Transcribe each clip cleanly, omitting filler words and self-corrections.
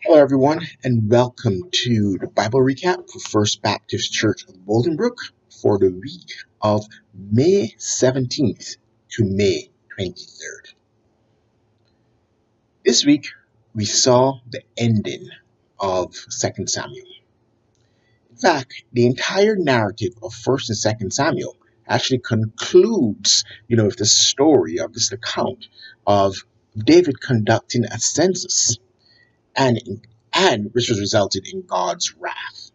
Hello, everyone, and welcome to the Bible recap for First Baptist Church of Bolingbrook for the week of May 17th to May 23rd. This week, we saw the ending of 2nd Samuel. In fact, the entire narrative of 1st and 2nd Samuel actually concludes, with the story of this account of David conducting a census and which was resulted in God's wrath.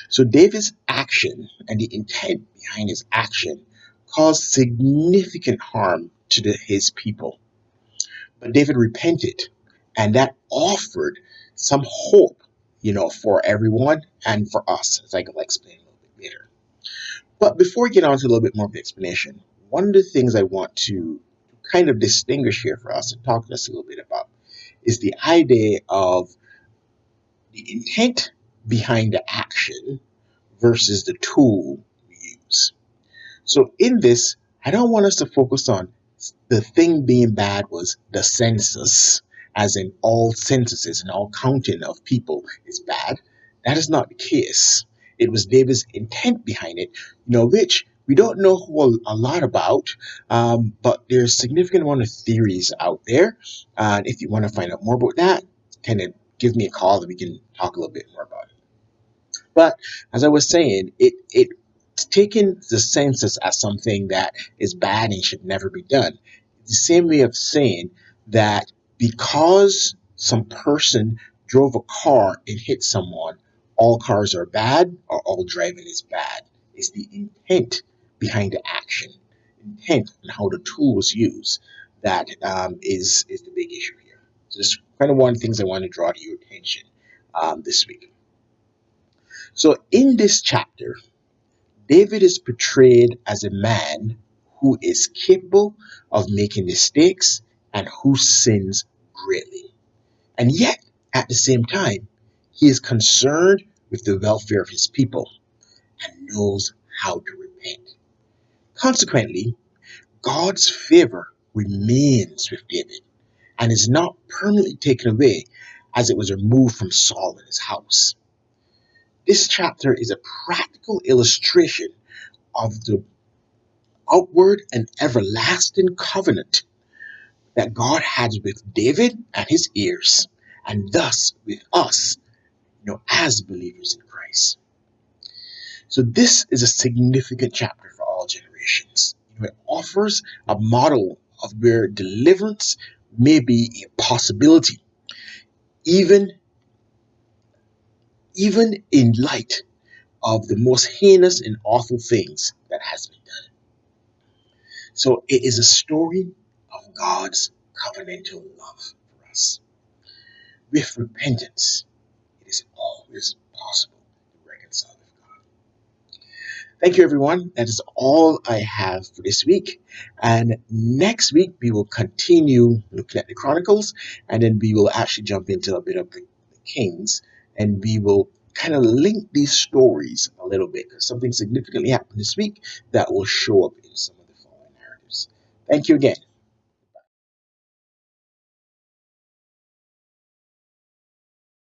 So David's action and the intent behind his action caused significant harm to his people. But David repented, and that offered some hope, for everyone and for us, as I will explain a little bit later. But before we get on to a little bit more of the explanation, one of the things I want to kind of distinguish here for us and talk to us a little bit about is the idea of the intent behind the action versus the tool we use. So in this, I don't want us to focus on the thing being bad was the census, as in all censuses and all counting of people is bad. That is not the case. It was David's intent behind it, which we don't know a lot about, but there's a significant amount of theories out there. And if you want to find out more about that, kind of give me a call and we can talk a little bit more about it. But as I was saying, it taking the census as something that is bad and should never be done. The same way of saying that because some person drove a car and hit someone, all cars are bad or all driving is bad. It's the intent behind the action, intent and how the tool was used that is the big issue here. So this is kind of one of the things I want to draw to your attention this week. So in this chapter, David is portrayed as a man who is capable of making mistakes and who sins greatly. And yet, at the same time, he is concerned with the welfare of his people and knows how to repent. Consequently, God's favor remains with David and is not permanently taken away as it was removed from Saul and his house. This chapter is a practical illustration of the outward and everlasting covenant that God has with David and his heirs, and thus with us, as believers in Christ. So this is a significant chapter for all generations. It offers a model of where deliverance may be a possibility, even in light of the most heinous and awful things that has been done. So it is a story of God's covenantal love for us. With repentance, it is always possible to reconcile with God. Thank you, everyone. That is all I have for this week. And next week, we will continue looking at the Chronicles, and then we will actually jump into a bit of the Kings, and we will kind of link these stories a little bit because something significantly happened this week that will show up in some of the following narratives. Thank you again.